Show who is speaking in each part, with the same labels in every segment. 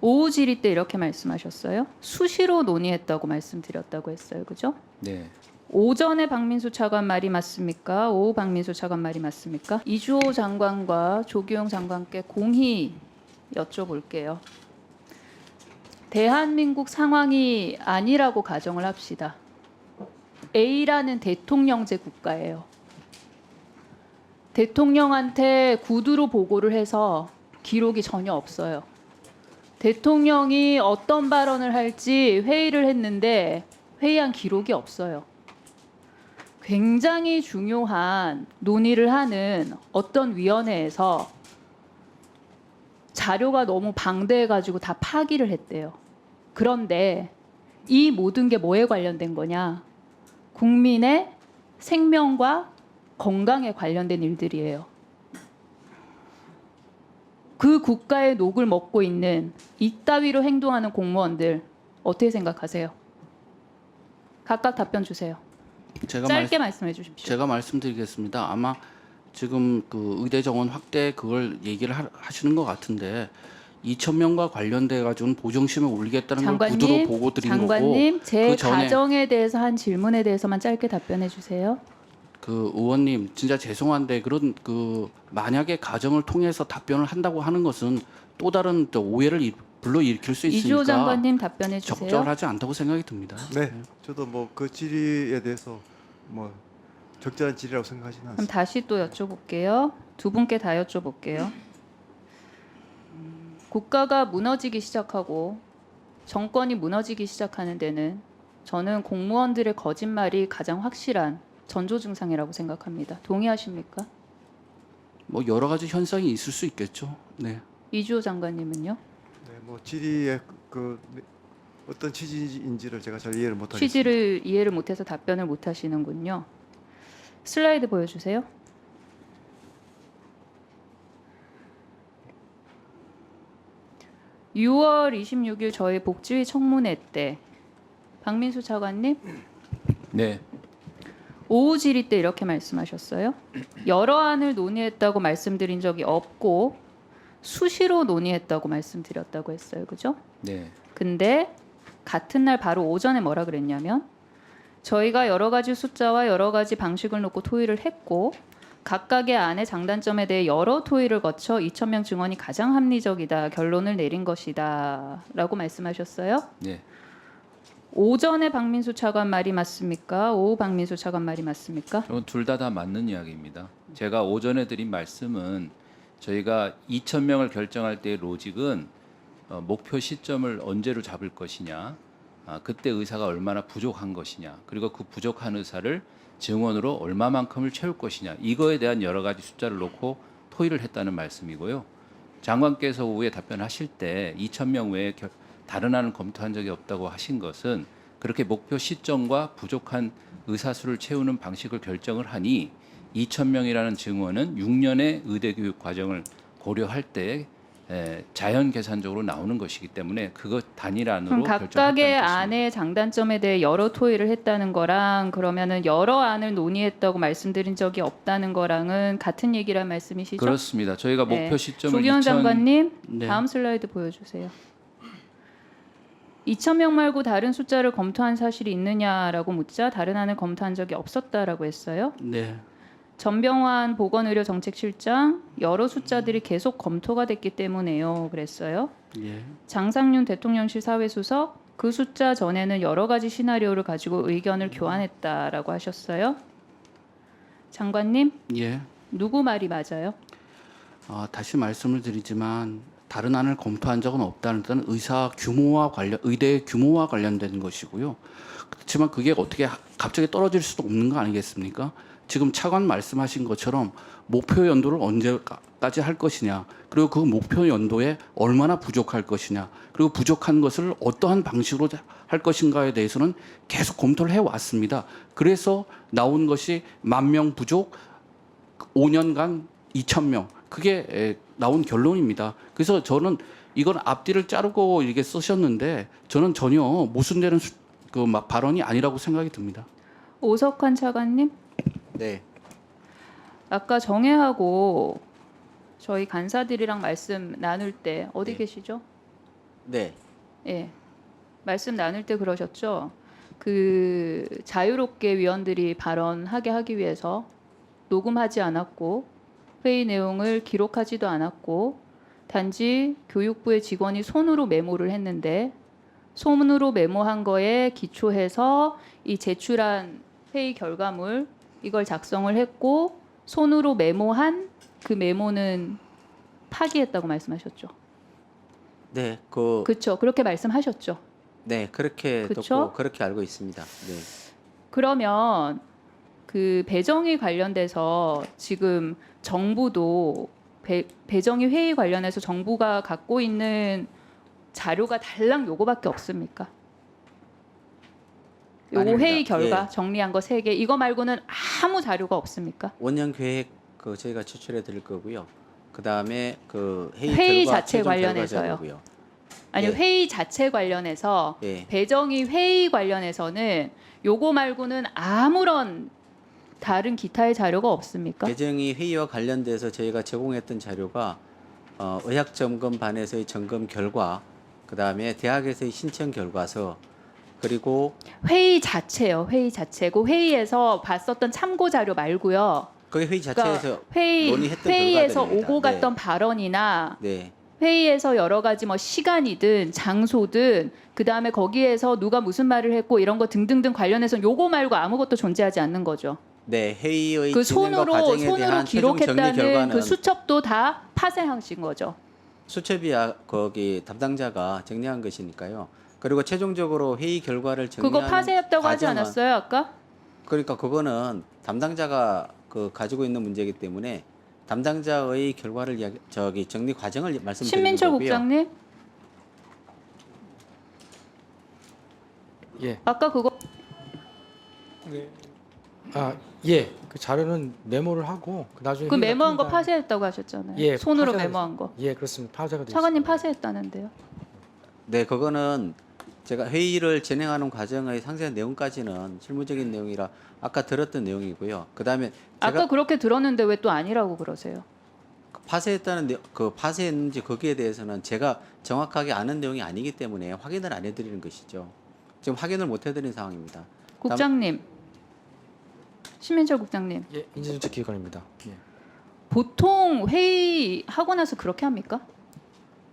Speaker 1: 오후 질의 때 이렇게 말씀하셨어요. 수시로 논의했다고 말씀드렸다고 했어요. 그죠?
Speaker 2: 네.
Speaker 1: 오전에 박민수 차관 말이 맞습니까? 오후 박민수 차관 말이 맞습니까? 이주호 장관과 조규용 장관께 공히 여쭤볼게요. 대한민국 상황이 아니라고 가정을 합시다. A라는 대통령제 국가예요. 대통령한테 구두로 보고를 해서 기록이 전혀 없어요. 대통령이 어떤 발언을 할지 회의를 했는데 회의한 기록이 없어요. 굉장히 중요한 논의를 하는 어떤 위원회에서 자료가 너무 방대해가지고 다 파기를 했대요. 그런데 이 모든 게 뭐에 관련된 거냐? 국민의 생명과 건강에 관련된 일들이에요. 그 국가의 녹을 먹고 있는 이따위로 행동하는 공무원들 어떻게 생각하세요? 각각 답변 주세요. 짧게 말씀해 주십시오.
Speaker 3: 제가 말씀드리겠습니다. 아마 지금 그 의대 정원 확대 그걸 얘기를 하시는 것 같은데 2,000명과 관련돼 가지고는 보정심에 올리겠다는 걸 구두로 보고 드린
Speaker 1: 장관님,
Speaker 3: 거고
Speaker 1: 제
Speaker 3: 그 전에
Speaker 1: 가정에 대해서 한 질문에 대해서만 짧게 답변해 주세요.
Speaker 3: 그 의원님 진짜 죄송한데 그런 그 만약에 가정을 통해서 답변을 한다고 하는 것은 또 다른 또 오해를 불러일으킬 수
Speaker 1: 이주호
Speaker 3: 있으니까
Speaker 1: 장관님 답변해 주세요.
Speaker 3: 적절하지 않다고 생각이 듭니다.
Speaker 4: 네, 저도 뭐 그 질의에 대해서 뭐 적절한 질의라고 생각하지는
Speaker 1: 그럼
Speaker 4: 않습니다.
Speaker 1: 다시 또 여쭤볼게요. 두 분께 다 여쭤볼게요. 국가가 무너지기 시작하고 정권이 무너지기 시작하는 데는 저는 공무원들의 거짓말이 가장 확실한 전조 증상이라고 생각합니다. 동의하십니까?
Speaker 3: 뭐 여러 가지 현상이 있을 수 있겠죠. 네.
Speaker 1: 이주호 장관님은요?
Speaker 4: 네, 뭐 질의의 그 어떤 취지인지를 제가 잘 이해를 못하겠습니다.
Speaker 1: 취지를 이해를 못해서 답변을 못하시는군요. 슬라이드 보여주세요. (6월 26일) 저희 복지위 청문회 때 박민수 차관님
Speaker 2: 네.
Speaker 1: 오후 질의 때 이렇게 말씀하셨어요. 여러 안을 논의했다고 말씀드린 적이 없고 수시로 논의했다고 말씀드렸다고 했어요. 그죠?
Speaker 2: 네.
Speaker 1: 근데 같은 날 바로 오전에 뭐라 그랬냐면 저희가 여러 가지 숫자와 여러 가지 방식을 놓고 토의를 했고 각각의 안의 장단점에 대해 여러 토의를 거쳐 2,000명 증원이 가장 합리적이다 결론을 내린 것이다 라고 말씀하셨어요.
Speaker 2: 네.
Speaker 1: 오전에 박민수 차관 말이 맞습니까? 오후 박민수 차관 말이 맞습니까?
Speaker 2: 저는 둘 다 맞는 이야기입니다. 제가 오전에 드린 말씀은 저희가 2,000명을 결정할 때의 로직은 목표 시점을 언제로 잡을 것이냐, 그때 의사가 얼마나 부족한 것이냐, 그리고 그 부족한 의사를 증원으로 얼마만큼을 채울 것이냐, 이거에 대한 여러 가지 숫자를 놓고 토의를 했다는 말씀이고요. 장관께서 오후에 답변하실 때 2,000명 외에 다른 안을 검토한 적이 없다고 하신 것은 그렇게 목표 시점과 부족한 의사 수를 채우는 방식을 결정을 하니 2,000명이라는 증원은 6년의 의대 교육 과정을 고려할 때 자연 계산적으로 나오는 것이기 때문에 그것 단일안으로
Speaker 1: 그럼
Speaker 2: 결정했다는
Speaker 1: 각각의
Speaker 2: 것입니다.
Speaker 1: 안의 장단점에 대해 여러 토의를 했다는 거랑 그러면은 여러 안을 논의했다고 말씀드린 적이 없다는 거랑은 같은 얘기란 말씀이시죠?
Speaker 2: 그렇습니다. 저희가
Speaker 1: 네.
Speaker 2: 목표 시점을
Speaker 1: 조기현
Speaker 2: 2000
Speaker 1: 장관님
Speaker 3: 네.
Speaker 1: 다음 슬라이드 보여주세요. 2,000명 말고 다른 숫자를 검토한 사실이 있느냐라고 묻자 다른 안을 검토한 적이 없었다라고 했어요.
Speaker 3: 네.
Speaker 1: 전병환 보건의료정책실장 여러 숫자들이 계속 검토가 됐기 때문에요. 그랬어요.
Speaker 3: 예.
Speaker 1: 장상윤 대통령실 사회수석 그 숫자 전에는 여러 가지 시나리오를 가지고 의견을 교환했다라고 하셨어요. 장관님
Speaker 3: 예.
Speaker 1: 누구 말이 맞아요?
Speaker 3: 다시 말씀을 드리지만 다른 안을 검토한 적은 없다는 뜻은 의대 규모와 관련된 것이고요. 그렇지만 그게 어떻게 갑자기 떨어질 수도 없는 거 아니겠습니까? 지금 차관 말씀하신 것처럼 목표 연도를 언제까지 할 것이냐, 그리고 그 목표 연도에 얼마나 부족할 것이냐, 그리고 부족한 것을 어떠한 방식으로 할 것인가에 대해서는 계속 검토를 해왔습니다. 그래서 나온 것이 10,000명 부족, 5년간 2,000명, 그게 나온 결론입니다. 그래서 저는 이건 앞뒤를 자르고 이렇게 쓰셨는데 저는 전혀 모순되는 발언이 아니라고 생각이 듭니다.
Speaker 1: 오석환 차관님
Speaker 4: 네,
Speaker 1: 아까 정혜하고 저희 간사들이랑 말씀 나눌 때 어디
Speaker 4: 네.
Speaker 1: 계시죠?
Speaker 5: 네.
Speaker 1: 예. 말씀 나눌 때 그러셨죠. 그 자유롭게 위원들이 발언하게 하기 위해서 녹음하지 않았고 회의 내용을 기록하지도 않았고 단지 교육부의 직원이 손으로 메모를 했는데 손으로 메모한 거에 기초해서 이 제출한 회의 결과물 이걸 작성을 했고 손으로 메모한 그 메모는 파기했다고 말씀하셨죠.
Speaker 5: 네.
Speaker 1: 그렇죠. 그렇게 말씀하셨죠.
Speaker 5: 네, 그렇게
Speaker 1: 그쵸?
Speaker 5: 듣고 그렇게 알고 있습니다. 네.
Speaker 1: 그러면 그 배정이 관련돼서 지금 정부도 배정이 회의 관련해서 정부가 갖고 있는 자료가 달랑 요거밖에 없습니까? 요거
Speaker 5: 아닙니다.
Speaker 1: 회의 결과
Speaker 5: 예.
Speaker 1: 정리한 거 3개 이거 말고는 아무 자료가 없습니까?
Speaker 5: 원년 계획 저희가 제출해 드릴 거고요. 그다음에 그
Speaker 1: 회의
Speaker 5: 회의 결과,
Speaker 1: 자체
Speaker 5: 최종 결과
Speaker 1: 관련해서요.
Speaker 5: 자료고요.
Speaker 1: 아니
Speaker 5: 예.
Speaker 1: 회의 자체 관련해서
Speaker 5: 예.
Speaker 1: 배정이 회의 관련해서는 요거 말고는 아무런 다른 기타의 자료가 없습니까?
Speaker 5: 배정이 회의와 관련돼서 저희가 제공했던 자료가 의학점검반에서의 점검 결과, 그다음에 대학에서의 신청 결과서, 그리고
Speaker 1: 회의 자체요. 회의 자체. 그 회의에서 봤었던 참고 자료 말고요.
Speaker 5: 그 회의
Speaker 1: 그러니까
Speaker 5: 자체에서
Speaker 1: 회의에서
Speaker 5: 결과들입니다.
Speaker 1: 오고
Speaker 5: 네.
Speaker 1: 갔던 발언이나
Speaker 5: 네.
Speaker 1: 회의에서 여러 가지 뭐 시간이든 장소든 그다음에 거기에서 누가 무슨 말을 했고 이런 거 등등등 관련해서 요거 말고 아무것도 존재하지 않는 거죠.
Speaker 5: 네, 회의의
Speaker 1: 그
Speaker 5: 진행과
Speaker 1: 손으로
Speaker 5: 과정에 대한 최종 정리
Speaker 1: 기록했다는
Speaker 5: 결과는
Speaker 1: 그 수첩도 다 파쇄하신 거죠.
Speaker 5: 수첩이 거기 담당자가 정리한 것이니까요. 그리고 최종적으로 회의 결과를 정리하는
Speaker 1: 그거 파쇄했다고 하지
Speaker 5: 과정은-
Speaker 1: 않았어요, 아까?
Speaker 5: 그러니까 그거는 담당자가 가지고 있는 문제이기 때문에 담당자의 결과를 정리 과정을 말씀드리는
Speaker 1: 신민철
Speaker 5: 거고요.
Speaker 1: 국장님,
Speaker 6: 예.
Speaker 1: 아까 그거
Speaker 6: 네. 예. 그 자료는 메모를 하고 나중에
Speaker 1: 그
Speaker 6: 회의가
Speaker 1: 메모한 거
Speaker 6: 끝난-
Speaker 1: 파쇄했다고 하셨잖아요.
Speaker 6: 예,
Speaker 1: 손으로
Speaker 6: 파쇄가
Speaker 1: 메모한 거.
Speaker 6: 예, 그렇습니다. 파쇄가 돼
Speaker 1: 차관님
Speaker 6: 있습니다.
Speaker 1: 파쇄했다는데요.
Speaker 5: 네, 그거는 제가 회의를 진행하는 과정의 상세한 내용까지는 실무적인 내용이라 아까 들었던 내용이고요. 그다음에 제가
Speaker 1: 아까 그렇게 들었는데 왜 또 아니라고 그러세요?
Speaker 5: 파쇄했다는 그 파쇄했는지 거기에 대해서는 제가 정확하게 아는 내용이 아니기 때문에 확인을 안 해드리는 것이죠. 지금 확인을 못 해드린 상황입니다.
Speaker 1: 국장님, 신민철 국장님,
Speaker 6: 예, 인재정책 기관입니다. 예.
Speaker 1: 보통 회의 하고 나서 그렇게 합니까?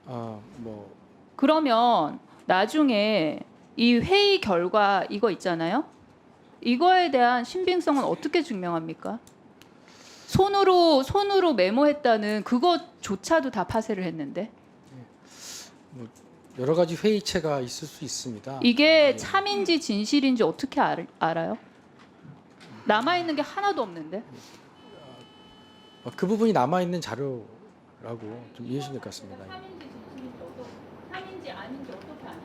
Speaker 6: 뭐
Speaker 1: 그러면 나중에 이 회의 결과 이거 있잖아요. 이거에 대한 신빙성은 어떻게 증명합니까? 손으로 메모했다는 그거조차도 다 파쇄를 했는데
Speaker 6: 여러 가지 회의체가 있을 수 있습니다.
Speaker 1: 이게 참인지 진실인지 어떻게 알아요? 남아 있는 게 하나도 없는데.
Speaker 6: 그 부분이 남아 있는 자료라고 좀 이해하시면 될 것 같습니다. 예.
Speaker 1: 참인지 아닌지 어떻게 아냐?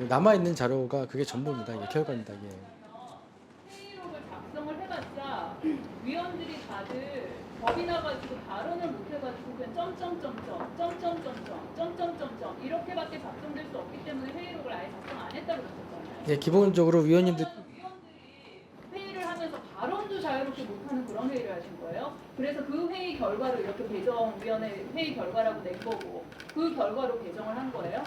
Speaker 6: 남아 있는 자료가 그게 전부입니다. 예, 결과입니다. 예.
Speaker 1: 회의록을 작성을 해봤자 위원들이 다들 겁이 나가지고 발언을 못 해가지고 그냥 점점점점 이렇게밖에 작성될 수 없기 때문에 회의록을 아예 작성 안 했다고 그랬었잖아요.
Speaker 6: 예, 기본적으로 위원님들
Speaker 1: 위원들이 회의를 하면서 발언도 자유롭게 못하는 그런 회의를 하신 거예요. 그래서 그 회의 결과로 이렇게 배정위원회 회의 결과라고 낸 거고 그 결과로 배정을 한 거예요.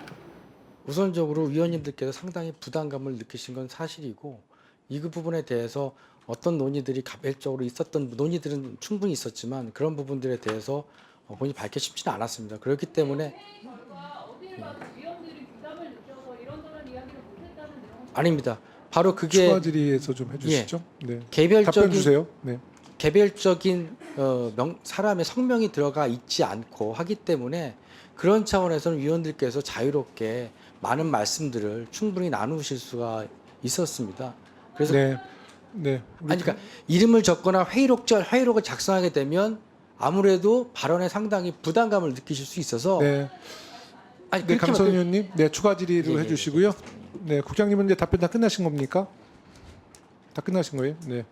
Speaker 6: 우선적으로 위원님들께서 상당히 부담감을 느끼신 건 사실이고 이 부분에 대해서 어떤 논의들이 개별적으로 있었던 논의들은 충분히 있었지만 그런 부분들에 대해서 본인이 밝기 쉽지는 않았습니다. 그렇기 때문에
Speaker 1: 어디를 가도 위원들이 부담을 느껴서 이런저런 이야기를 못했다는 내용.
Speaker 6: 아닙니다. 바로 그게
Speaker 7: 추가 질의에서 좀 해주시죠. 네. 답변
Speaker 6: 개별적인
Speaker 7: 주세요. 네.
Speaker 6: 개별적인 사람의 성명이 들어가 있지 않고 하기 때문에 그런 차원에서는 위원들께서 자유롭게 많은 말씀들을 충분히 나누실 수가 있었습니다. 그래서
Speaker 7: 네. 네. 우리
Speaker 6: 아니 그러니까 이름을 적거나 회의록을 작성하게 되면 아무래도 발언에 상당히 부담감을 느끼실 수 있어서
Speaker 7: 네.
Speaker 6: 아니
Speaker 7: 네,
Speaker 6: 그렇게
Speaker 7: 강선 의원님. 네, 추가 질의를
Speaker 6: 예, 예,
Speaker 7: 해주시고요. 네, 국장님은 이제 답변 다 끝나신 겁니까? 다 끝나신 거예요? 네.